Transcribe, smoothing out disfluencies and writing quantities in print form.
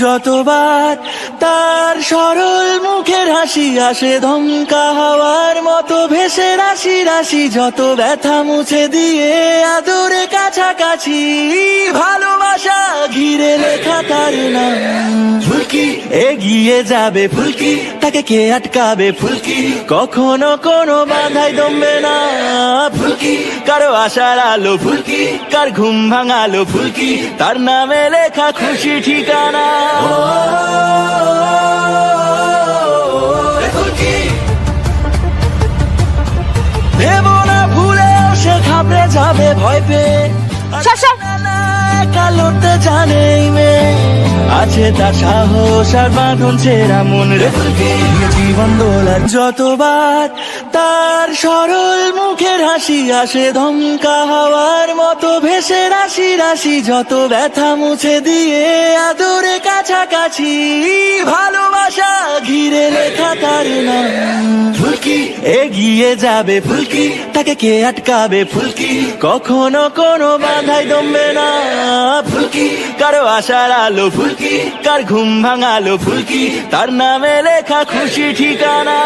যতবার তার সরল মুখের হাসি আসে ধমকা হাওয়ার মতো ভেসে রাশি রাশি, যত ব্যথা মুছে দিয়ে আদরে কাছাকাছি, ভালোবাসা ঘিরে লেখা তার নাম। ফুলকি এগিয়ে যাবে ফুলকি, তাকে কে আটকাবে ফুলকি, কখনো কোনো বাধাই দমবে না ফুলকি। কারো আশার আলো ফুলকি, কার ঘুম ভাঙালো ফুলকি, তার নামে লেখা খুশি ঠিকানা। ভেবো না ভুলেও সে ঘাবড়ে যাবে ভয় পেয়ে, একা লড়তে জানে এই মেয়ে, আছে তার সাহস আর বাঁধন ছেঁড়া মন রে ফুলকি, জীবন দোলার। যতবার তার সরল মুখের হাসি আসে ধমকা হাওয়ার মতো ভেসে রাশি রাশি, যত ব্যথা মুছে দিয়ে আদরে কাছাকাছি, ভালোবাসা ঘিরে লেখা তার নাম। ফুলকি এগিয়ে যাবে ফুলকি, তাকে কে আটকাবে ফুলকি, কখনো কোনো বাধাই দমবে না ফুলকি। কারো আশার আলো ফুলকি, কার ঘুম ভাঙালো ফুলকি, তার নামে লেখা খুশি ঠিকানা।